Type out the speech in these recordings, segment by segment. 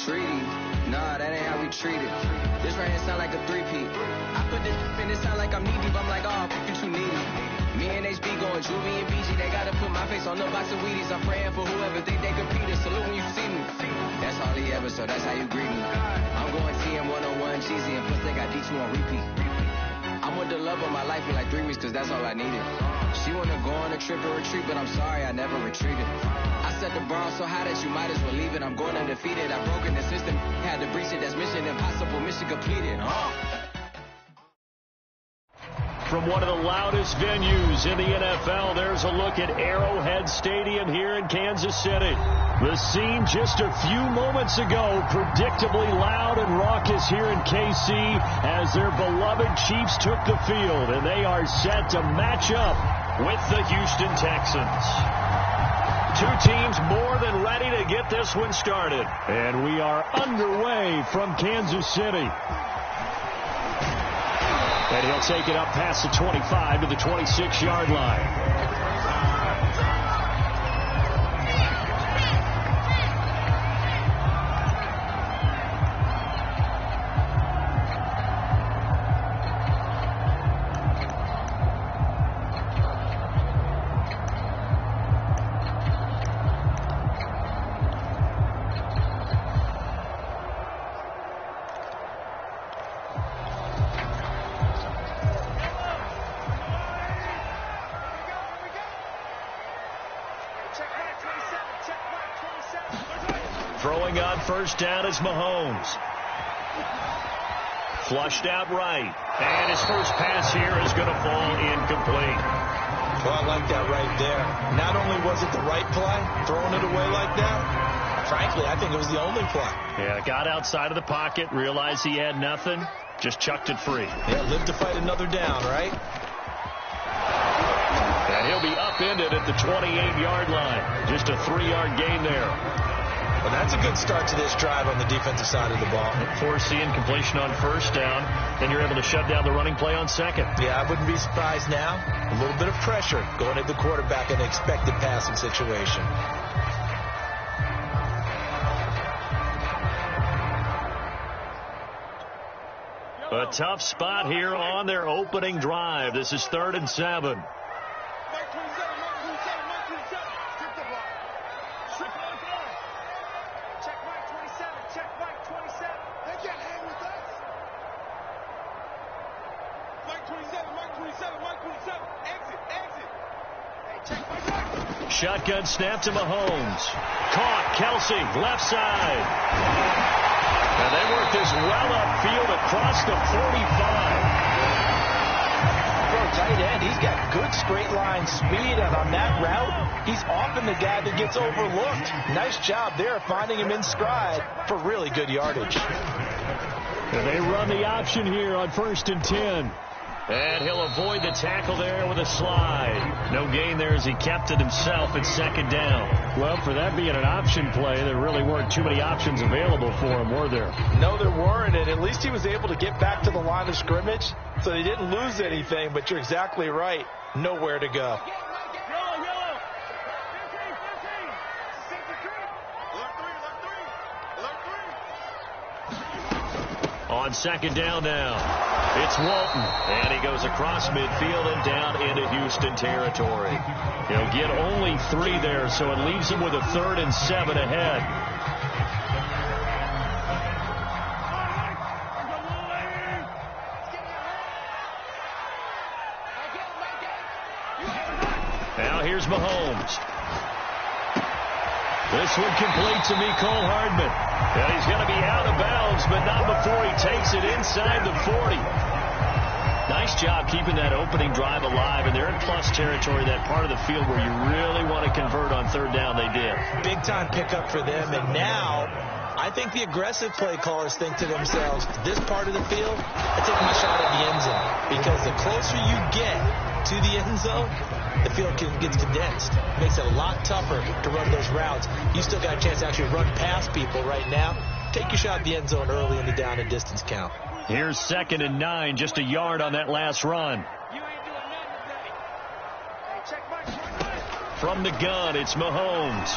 treaty. Nah, that ain't how we treat it. This right here sound like a three-peat. I put this in, it sound like I'm knee-deep. I'm like, oh, you too needy. Me and HB going Juvie and BG. They gotta put my face on the box of Wheaties. I'm praying for whoever think they compete. Salute when you see me. That's all he ever, so that's how you greet me. I'm going TM 101 cheesy, and plus they got D2 on repeat. I'm with the love of my life for like 3 weeks, cause that's all I needed. She wanna go on a trip or retreat, but I'm sorry, I never retreated. I set the bar so high that you might as well leave it. I'm going undefeated. I've broken the system, had to breach it. That's mission impossible, mission completed. From one of the loudest venues in the NFL, there's a look at Arrowhead Stadium here in Kansas City. The scene just a few moments ago, predictably loud and raucous here in KC as their beloved Chiefs took the field, and they are set to match up with the Houston Texans. Two teams more than ready to get this one started, and we are underway from Kansas City. And he'll take it up past the 25 to the 26-yard line. Throwing on first down is Mahomes. Flushed out right. And his first pass here is going to fall incomplete. Well, I like that right there. Not only was it the right play, throwing it away like that, frankly, I think it was the only play. Yeah, got outside of the pocket, realized he had nothing, just chucked it free. Yeah, live to fight another down, right? And he'll be upended at the 28-yard line. Just a 3-yard gain there. Well, that's a good start to this drive on the defensive side of the ball. Foreseeing completion on first down, then you're able to shut down the running play on second. Yeah, I wouldn't be surprised now. A little bit of pressure going at the quarterback in an expected passing situation. A tough spot here on their opening drive. This is 3rd and 7. Shotgun snap to Mahomes. Caught. Kelsey, left side. And they work this well upfield across the 45. For a tight end, he's got good straight line speed, and on that route, he's often the guy that gets overlooked. Nice job there finding him in stride for really good yardage. And they run the option here on 1st and 10. And he'll avoid the tackle there with a slide. No gain there as he kept it himself at 2nd down. Well, for that being an option play, there really weren't too many options available for him, were there? No, there weren't, and at least he was able to get back to the line of scrimmage, so they didn't lose anything, but you're exactly right. Nowhere to go. On 2nd down now. It's Walton, and he goes across midfield and down into Houston territory. He'll get only 3 there, so it leaves him with a 3rd and 7 ahead. Now here's Mahomes. This one complete to Mecole Hardman. And he's going to be out of bounds, but not before he takes it inside the 40. Nice job keeping that opening drive alive, and they're in plus territory, that part of the field where you really want to convert on 3rd down. They did. Big-time pickup for them, and now I think the aggressive play callers think to themselves, this part of the field, I take my shot at the end zone, because the closer you get to the end zone, the field gets condensed. Makes it a lot tougher to run those routes. You still got a chance to actually run past people right now. Take your shot at the end zone early in the down and distance count. Here's 2nd and 9, just a yard on that last run. From the gun, it's Mahomes.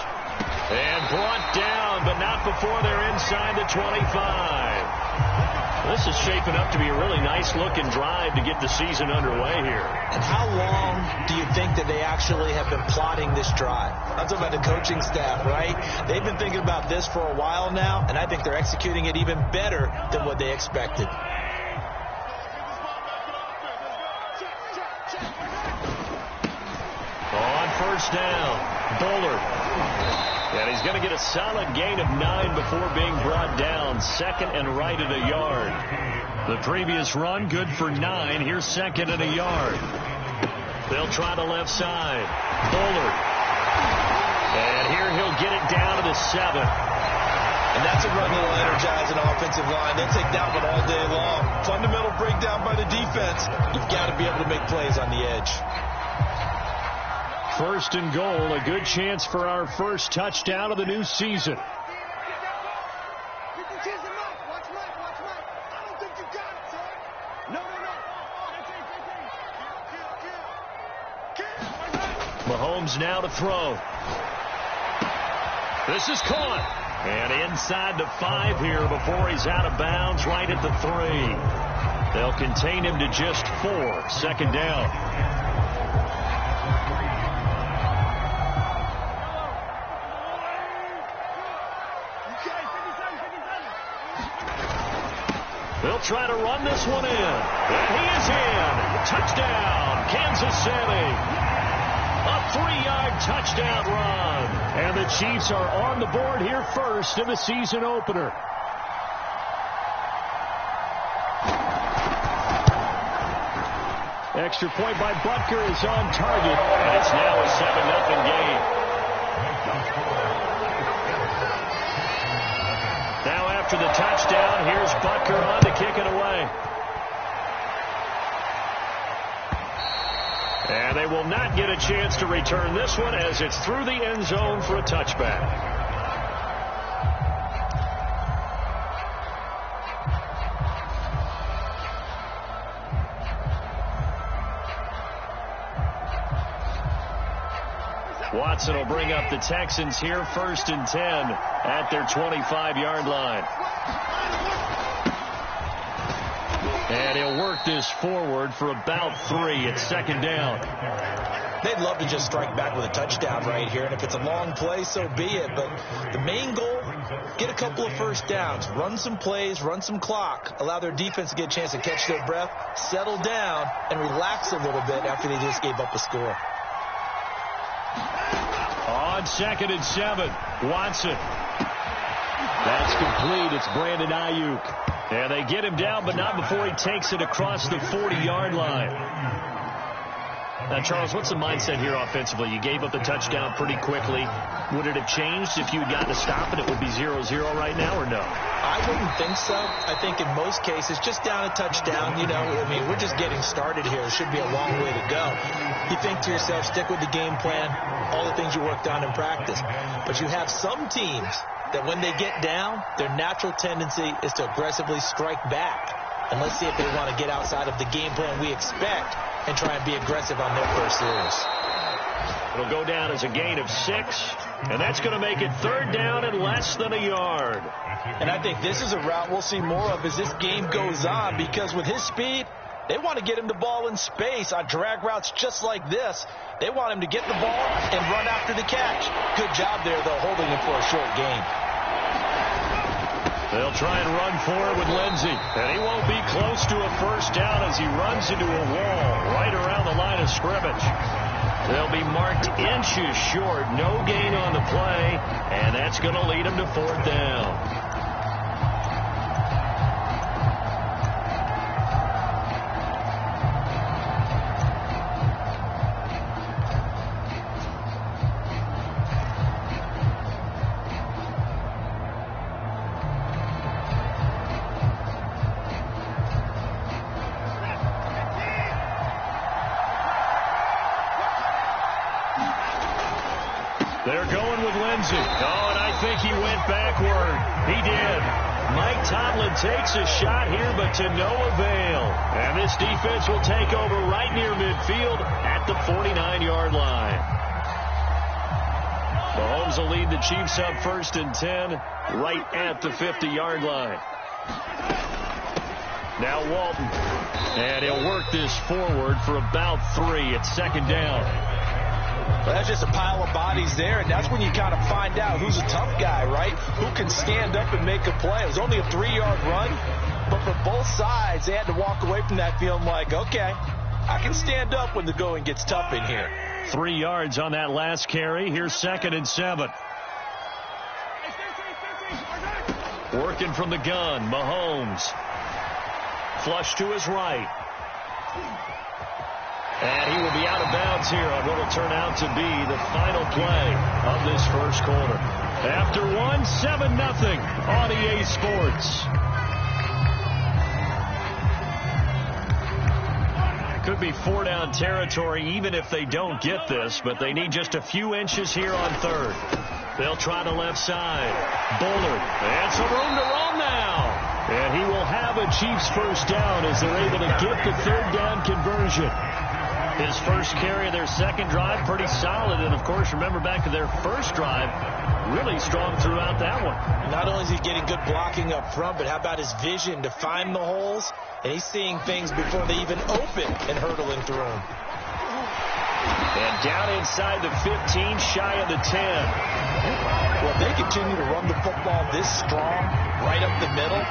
And brought down, but not before they're inside the 25. This is shaping up to be a really nice-looking drive to get the season underway here. And how long do you think that they actually have been plotting this drive? I'm talking about the coaching staff, right? They've been thinking about this for a while now, and I think they're executing it even better than what they expected. On first down, Bullard. And he's going to get a solid gain of 9 before being brought down. Second and right at a yard. The previous run, good for 9. Here's second and a yard. They'll try the left side. Bullard. And here he'll get it down to the 7. And that's a run that'll energize an offensive line. They'll take that one all day long. Fundamental breakdown by the defense. You've got to be able to make plays on the edge. First and goal, a good chance for our first touchdown of the new season. Mahomes now to throw. This is caught. And inside the 5 here before he's out of bounds, right at the 3. They'll contain him to just 4. Second down. They'll try to run this one in. And he is in. Touchdown, Kansas City. A 3-yard touchdown run. And the Chiefs are on the board here first in the season opener. Extra point by Butker is on target. And it's now a 7-0 game. Now after the touchdown, here's Butker on to kick it away. And they will not get a chance to return this one as it's through the end zone for a touchback. Watson will bring up the Texans here first and 10 at their 25-yard line. And he'll work this forward for about 3 at second down. They'd love to just strike back with a touchdown right here, and if it's a long play, so be it. But the main goal, get a couple of first downs, run some plays, run some clock, allow their defense to get a chance to catch their breath, settle down, and relax a little bit after they just gave up a score. On second and 7, Watson. That's complete. It's Brandon Ayuk. And they get him down, but not before he takes it across the 40-yard line. Now, Charles, what's the mindset here offensively? You gave up the touchdown pretty quickly. Would it have changed if you had gotten to stop it? It would be 0-0 right now, or no? I wouldn't think so. I think in most cases, just down a touchdown, you know, I mean, we're just getting started here. It should be a long way to go. You think to yourself, stick with the game plan, all the things you worked on in practice. But you have some teams that when they get down, their natural tendency is to aggressively strike back. And let's see if they want to get outside of the game plan we expect and try and be aggressive on their first series. It'll go down as a gain of 6, and that's going to make it third down and less than a yard. And I think this is a route we'll see more of as this game goes on, because with his speed, they want to get him the ball in space on drag routes just like this. They want him to get the ball and run after the catch. Good job there, though, holding him for a short gain. They'll try and run forward with Lindsey. And he won't be close to a first down as he runs into a wall right around the line of scrimmage. They'll be marked inches short. No gain on the play. And that's going to lead him to fourth down. They're going with Lindsey. Oh, and I think he went backward. He did. Mike Tomlin takes a shot here, but to no avail. And this defense will take over right near midfield at the 49-yard line. Mahomes will lead the Chiefs up 1st and 10 right at the 50-yard line. Now Walton. And he'll work this forward for about 3. It's 2nd down. Well, that's just a pile of bodies there, and that's when you kind of find out who's a tough guy, right? Who can stand up and make a play. It was only a 3-yard run, but for both sides, they had to walk away from that feeling like, okay, I can stand up when the going gets tough in here. 3 yards on that last carry. Here's 2nd and 7. Working from the gun, Mahomes. Flush to his right. And he will be out of bounds here on what will turn out to be the final play of this first quarter. After 7-0 on EA Sports. Could be 4-down territory even if they don't get this, but they need just a few inches here on 3rd. They'll try the left side. Bullard. And some room to run now. And he will have a Chiefs first down as they're able to get the 3rd down conversion. His first carry of their second drive, pretty solid. And, of course, remember back to their first drive, really strong throughout that one. Not only is he getting good blocking up front, but how about his vision to find the holes? And he's seeing things before they even open and hurtling through them. And down inside the 15, shy of the 10. Well, if they continue to run the football this strong, right up the middle,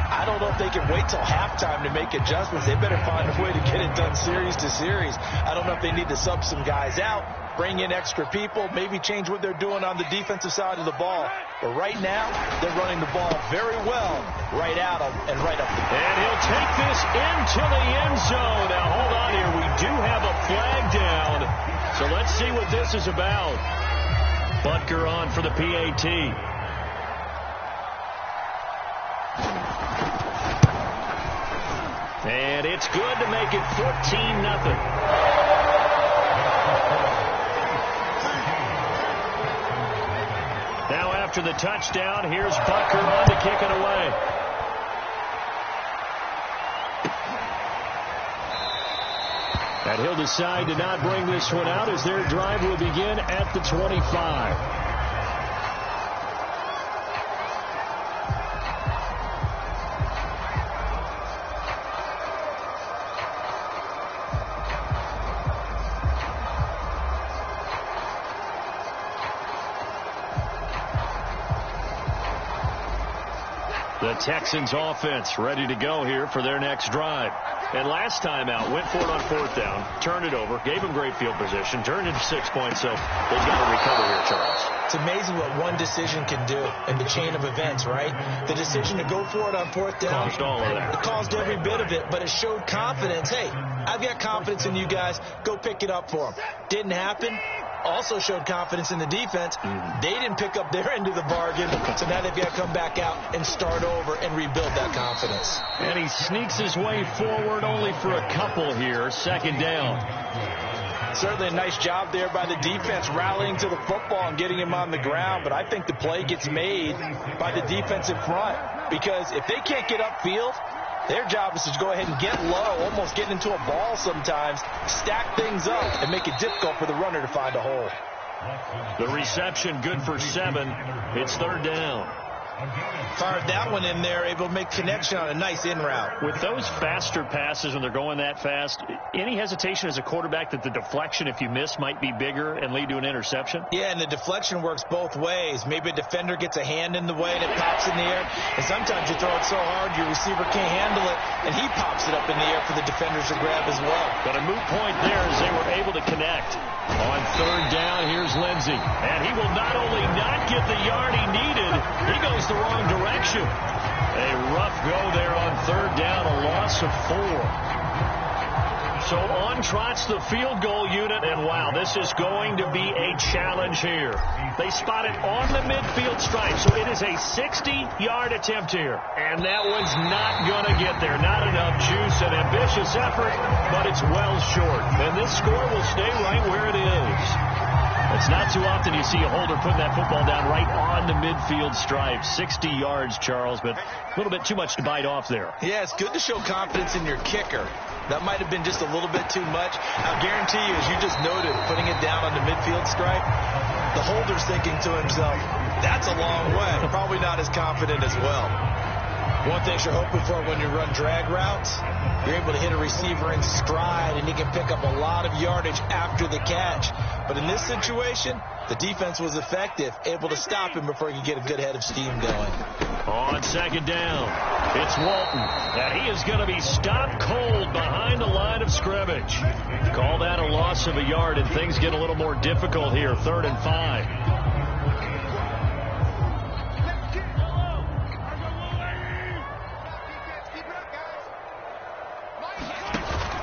I don't know if they can wait till halftime to make adjustments. They better find a way to get it done series to series. I don't know if they need to sub some guys out, bring in extra people, maybe change what they're doing on the defensive side of the ball. But right now, they're running the ball very well right out of and right up the middle. And he'll take this into the end zone. Now, hold on here. We do have a flag down. So let's see what this is about. Butker on for the PAT. And it's good to make it 14-0. Now after the touchdown, here's Butker on to kick it away. And he'll decide to not bring this one out as their drive will begin at the 25. The Texans offense ready to go here for their next drive. And last time out, went for it on 4th down, turned it over, gave them great field position, turned into 6 points, so they've got to recover here, Charles. It's amazing what one decision can do in the chain of events, right? The decision to go for it on 4th down. Caused all of that. It caused every bit of it, but it showed confidence. Hey, I've got confidence in you guys. Go pick it up for them. Didn't happen. Also showed confidence in the defense. They didn't pick up their end of the bargain, so now they've got to come back out and start over and rebuild that confidence. And he sneaks his way forward only for a couple here. 2nd down. Certainly a nice job there by the defense rallying to the football and getting him on the ground, but I think the play gets made by the defense in front because if they can't get upfield, their job is to go ahead and get low, almost get into a ball sometimes, stack things up, and make it difficult for the runner to find a hole. The reception good for 7. It's 3rd down. Fired that one in there, able to make connection on a nice in route. With those faster passes when they're going that fast, any hesitation as a quarterback that the deflection, if you miss, might be bigger and lead to an interception? Yeah, and the deflection works both ways. Maybe a defender gets a hand in the way and it pops in the air. And sometimes you throw it so hard your receiver can't handle it, and he pops it up in the air for the defenders to grab as well. But a moot point there as they were able to connect. On 3rd down, here's Lindsey. And he will not only not get the yard he needed, he goes the wrong direction. A rough go there on 3rd down, a loss of 4. So on trots the field goal unit, and wow, this is going to be a challenge here. They spot it on the midfield stripe, so it is a 60-yard attempt here. And that one's not going to get there. Not enough juice, an ambitious effort, but it's well short. And this score will stay right where it is. It's not too often you see a holder putting that football down right on the midfield stripe. 60 yards, Charles, but a little bit too much to bite off there. Yeah, it's good to show confidence in your kicker. That might have been just a little bit too much. I'll guarantee you, as you just noted, putting it down on the midfield stripe, The holder's thinking to himself, that's a long way. Probably not as confident as well. One thing you're hoping for when you run drag routes, you're able to hit a receiver in stride, and he can pick up a lot of yardage after the catch. But in this situation, the defense was effective, able to stop him before he could get a good head of steam going. On second down, it's Walton, and he is going to be stopped cold behind the line of scrimmage. Call that a loss of a yard, and things get a little more difficult here, 3rd and 5.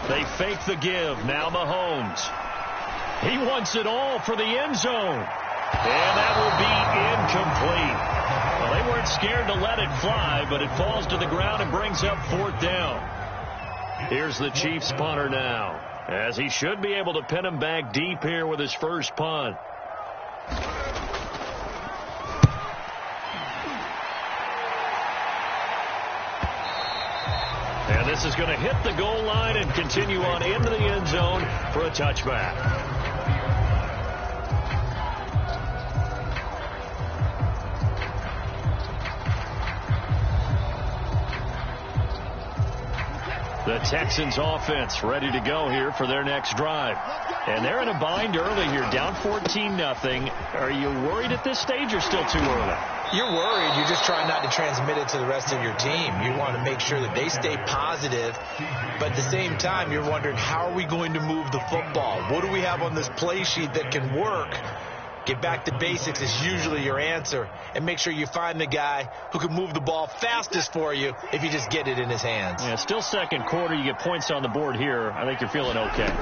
They fake the give. Now Mahomes. He wants it all for the end zone. And that will be incomplete. Well, they weren't scared to let it fly, but it falls to the ground and brings up 4th down. Here's the Chiefs punter now, as he should be able to pin him back deep here with his first punt. And this is going to hit the goal line and continue on into the end zone for a touchback. The Texans offense ready to go here for their next drive. And they're in a bind early here, down 14-0. Are you worried at this stage or still too early? You're worried. You're just trying not to transmit it to the rest of your team. You want to make sure that they stay positive. But at the same time, you're wondering, how are we going to move the football? What do we have on this play sheet that can work? Get back to basics is usually your answer. And make sure you find the guy who can move the ball fastest for you if you just get it in his hands. Yeah, still second quarter. You get points on the board here. I think you're feeling okay.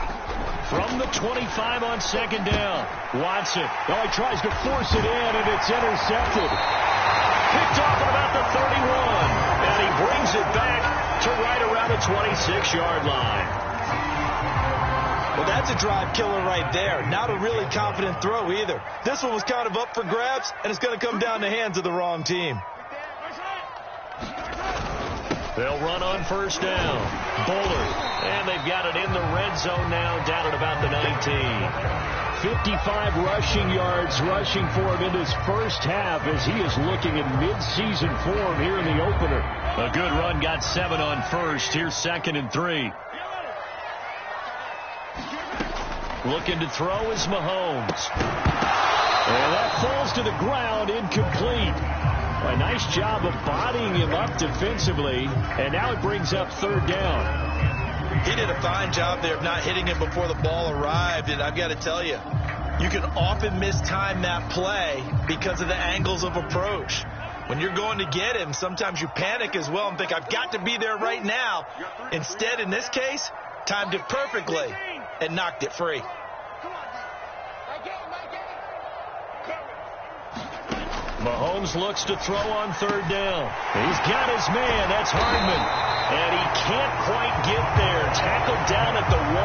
From the 25 on second down, Watson. Oh, he tries to force it in, and it's intercepted. Picked off at about the 31. And he brings it back to right around the 26-yard line. Well, that's a drive killer right there. Not a really confident throw either. This one was kind of up for grabs, and it's going to come down the hands of the wrong team. They'll run on first down. Bullard. And they've got it in the red zone now, down at about the 19. 55 rushing yards rushing for him in his first half as he is looking in mid-season form here in the opener. A good run, got 7 on first. Here's 2nd and 3. Looking to throw is Mahomes. And that falls to the ground, incomplete. A nice job of bodying him up defensively, and now it brings up 3rd down. He did a fine job there of not hitting him before the ball arrived, and I've got to tell you, you can often mistime that play because of the angles of approach. When you're going to get him, sometimes you panic as well and think, I've got to be there right now. Instead, in this case, timed it perfectly and knocked it free. Mahomes looks to throw on 3rd down. He's got his man. That's Hardman. And he can't quite get there. Tackled down at the 1.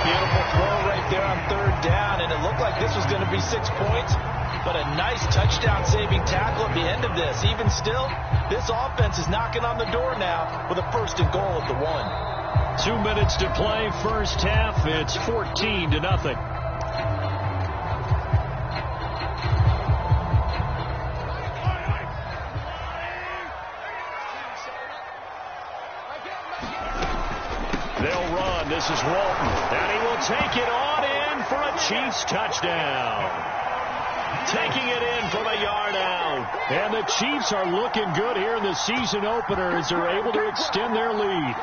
Beautiful throw right there on 3rd down. And it looked like this was going to be 6 points. But a nice touchdown-saving tackle at the end of this. Even still, this offense is knocking on the door now with a 1st and goal at the 1. 2 minutes to play, first half. It's 14-0. They'll run. This is Walton. And he will take it on in for a Chiefs touchdown. Taking it in from a yard out. And the Chiefs are looking good here in the season opener as they're able to extend their lead.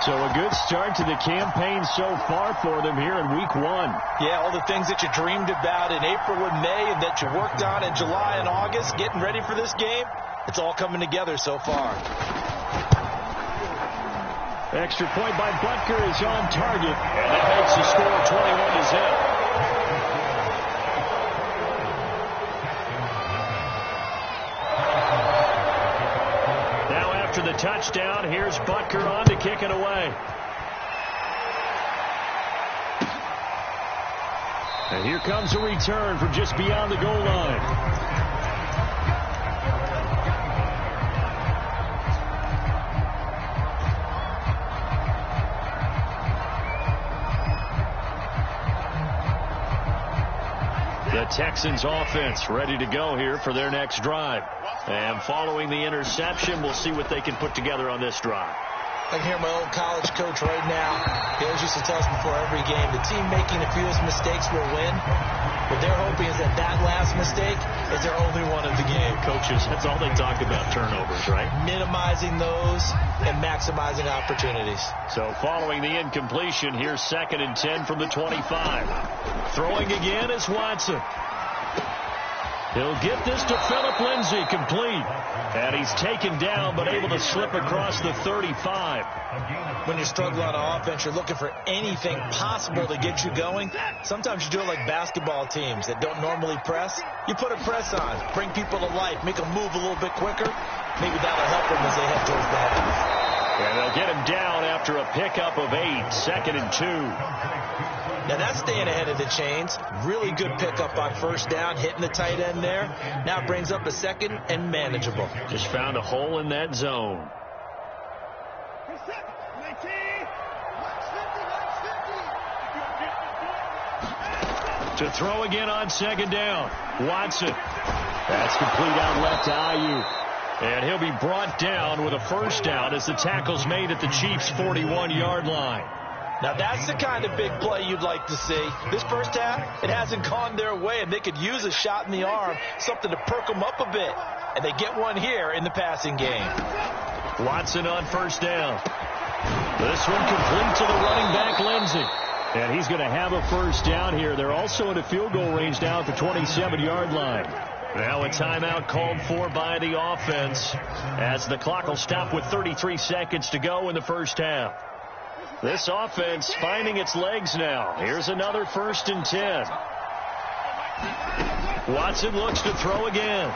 So a good start to the campaign so far for them here in week 1. Yeah, all the things that you dreamed about in April and May and that you worked on in July and August, getting ready for this game, it's all coming together so far. Extra point by Butker is on target, and that makes the score 21-0. Now after the touchdown, here's Butker on to kick it away. And here comes a return from just beyond the goal line. The Texans offense ready to go here for their next drive. And following the interception, we'll see what they can put together on this drive. I can hear my old college coach right now. He always used to tell us before every game, the team making the fewest mistakes will win. What they're hoping is that last mistake is their only one of the game. Coaches, that's all they talk about, turnovers, right? Minimizing those and maximizing opportunities. So following the incompletion, here's 2nd and 10 from the 25. Throwing again is Watson. He'll get this to Phillip Lindsay, complete. And he's taken down, but able to slip across the 35. When you're struggling on offense, you're looking for anything possible to get you going. Sometimes you do it like basketball teams that don't normally press. You put a press on, bring people to life, make them move a little bit quicker. Maybe that'll help them as they head towards the half. And they'll get him down after a pickup of 8, 2nd and 2. Now that's staying ahead of the chains. Really good pickup on first down, hitting the tight end there. Now it brings up a 2nd and manageable. Just found a hole in that zone. To throw again on 2nd down. Watson. That's complete out left to Aiyuk. And he'll be brought down with a first down as the tackle's made at the Chiefs' 41-yard line. Now, that's the kind of big play you'd like to see. This first half, it hasn't gone their way, and they could use a shot in the arm, something to perk them up a bit. And they get one here in the passing game. Watson on first down. This one complete to the running back, Lindsay. And he's going to have a first down here. They're also in a field goal range now at the 27-yard line. Now a timeout called for by the offense as the clock will stop with 33 seconds to go in the first half. This offense finding its legs now. Here's another 1st and 10. Watson looks to throw again.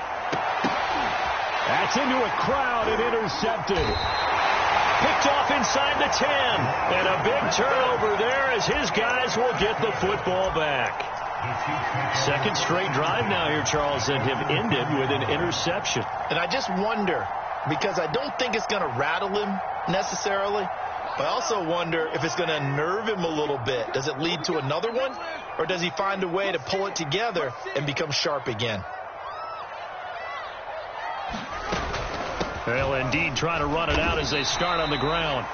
That's into a crowd and intercepted. Picked off inside the 10. And a big turnover there as his guys will get the football back. 2nd straight drive now here, Charles, that have ended with an interception. And I just wonder, because I don't think it's going to rattle him necessarily, but I also wonder if it's going to unnerve him a little bit. Does it lead to another one, or does he find a way to pull it together and become sharp again? They'll indeed try to run it out as they start on the ground.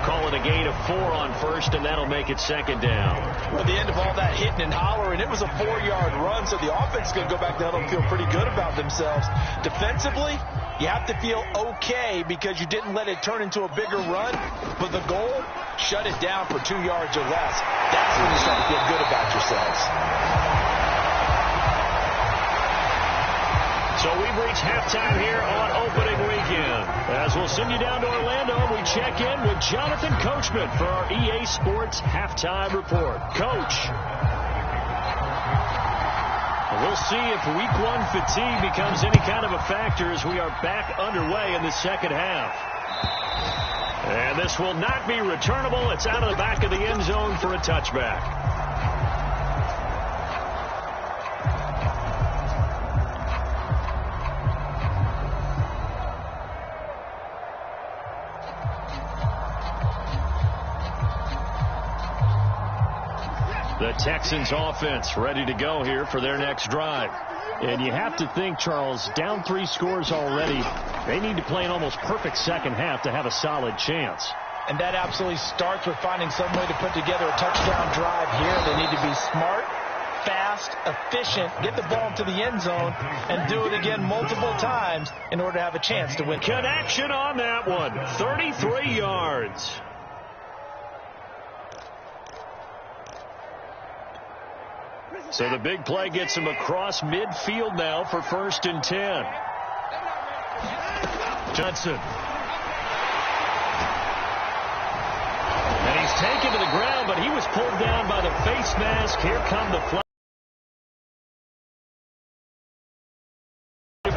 Call it a gain of 4 on first, and that'll make it 2nd down. At the end of all that hitting and hollering, it was a 4-yard run, so the offense is going to go back down and feel pretty good about themselves. Defensively, you have to feel okay because you didn't let it turn into a bigger run, but the goal, shut it down for 2 yards or less. That's when you start to feel good about yourselves. So we've reached halftime here on opening weekend. As we'll send you down to Orlando, we check in with Jonathan Coachman for our EA Sports Halftime Report. Coach, we'll see if Week 1 fatigue becomes any kind of a factor as we are back underway in the second half. And this will not be returnable. It's out of the back of the end zone for a touchback. The Texans offense ready to go here for their next drive. And you have to think, Charles, down 3 scores already. They need to play an almost perfect second half to have a solid chance. And that absolutely starts with finding some way to put together a touchdown drive here. They need to be smart, fast, efficient, get the ball into the end zone, and do it again multiple times in order to have a chance to win. Connection on that one. 33 yards. So the big play gets him across midfield now for 1st and 10. Johnson. And he's taken to the ground, but he was pulled down by the face mask. Here come the flag.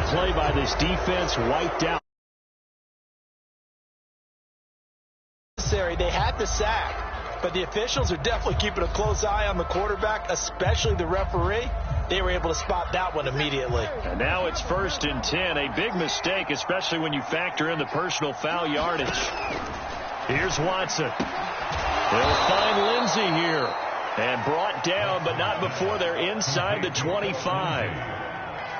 Play by this defense, wiped out. They had the sack. But the officials are definitely keeping a close eye on the quarterback, especially the referee. They were able to spot that one immediately. And now it's 1st and 10. A big mistake, especially when you factor in the personal foul yardage. Here's Watson. They'll find Lindsay here. And brought down, but not before they're inside the 25.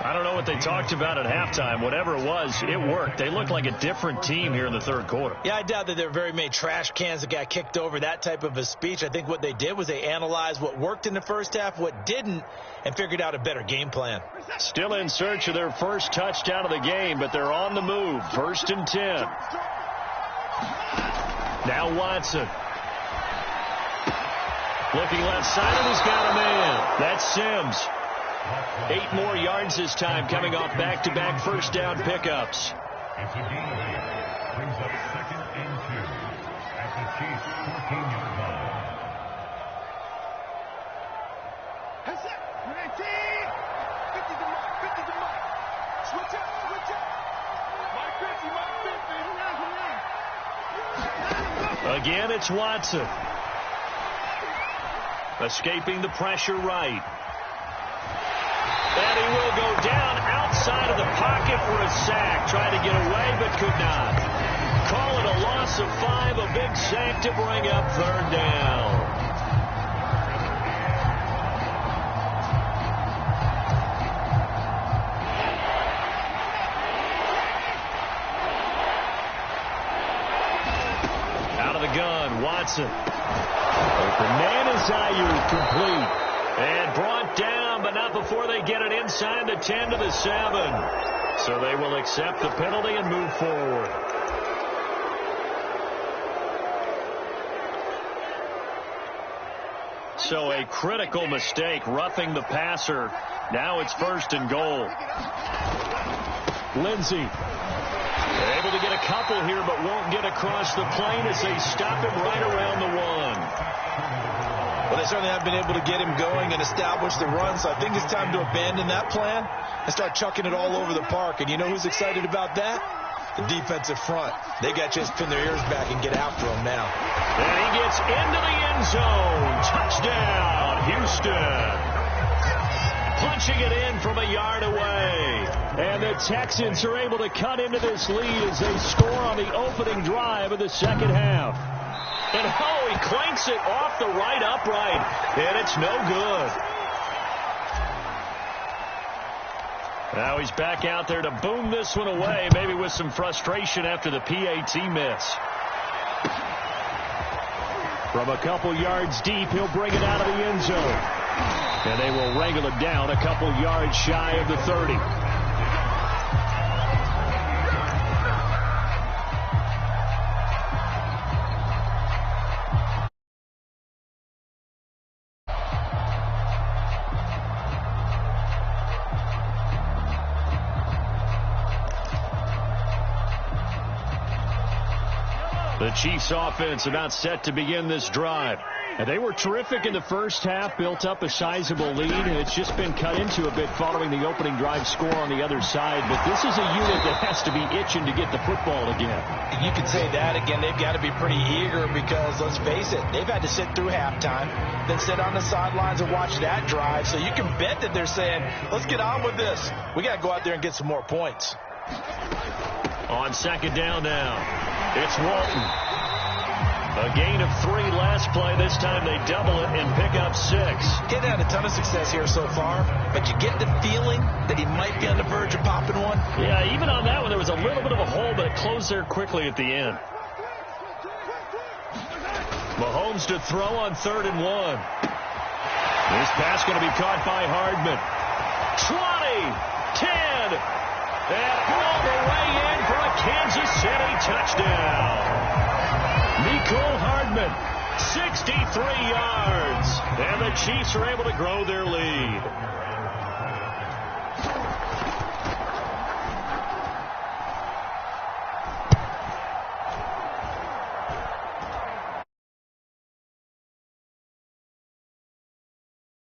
I don't know what they talked about at halftime. Whatever it was, it worked. They looked like a different team here in the third quarter. Yeah, I doubt that there were very many trash cans that got kicked over, that type of a speech. I think what they did was they analyzed what worked in the first half, what didn't, and figured out a better game plan. Still in search of their first touchdown of the game, but they're on the move. 1st and 10. Now Watson. Looking left side, and he's got a man. That's Sims. 8 more yards this time, coming off back-to-back first down pickups. It's a gain brings up 2nd and 2 at the Chiefs' 14-yard line. That's it. 50 to Mike. Switch up. Mike 50. Again, it's Watson. Escaping the pressure right. And he will go down outside of the pocket for a sack. Tried to get away, but could not. Call it a loss of 5, a big sack to bring up 3rd down. Out of the gun, Watson. Open man is Ayuk, complete. And brought down, but not before they get it inside the 10 to the 7. So they will accept the penalty and move forward. So a critical mistake, roughing the passer. Now it's 1st and goal. Lindsey. They're able to get a couple here, but won't get across the plane as they stop him right around the 1. Well, they certainly have been able to get him going and establish the run, so I think it's time to abandon that plan and start chucking it all over the park. And you know who's excited about that? The defensive front. They got to just pin their ears back and get after him now. And he gets into the end zone. Touchdown, Houston. Punching it in from a yard away. And the Texans are able to cut into this lead as they score on the opening drive of the second half. And he clanks it off the right upright, and it's no good. Now he's back out there to boom this one away, maybe with some frustration after the PAT miss. From a couple yards deep, he'll bring it out of the end zone. And they will wrangle it down a couple yards shy of the 30. The Chiefs offense about set to begin this drive. And they were terrific in the first half, built up a sizable lead, and it's just been cut into a bit following the opening drive score on the other side. But this is a unit that has to be itching to get the football again. You could say that again. They've got to be pretty eager because, let's face it, they've had to sit through halftime, then sit on the sidelines and watch that drive. So you can bet that they're saying, let's get on with this. We got to go out there and get some more points. On 2nd down now, it's Walton. A gain of 3 last play. This time they double it and pick up 6. He's had a ton of success here so far, but you get the feeling that he might be on the verge of popping one. Yeah, even on that one, there was a little bit of a hole, but it closed there quickly at the end. Mahomes to throw on 3rd and 1. This pass going to be caught by Hardman. 20, 10, and all the way in for a Kansas City touchdown. Nicole Hardman, 63 yards, and the Chiefs are able to grow their lead.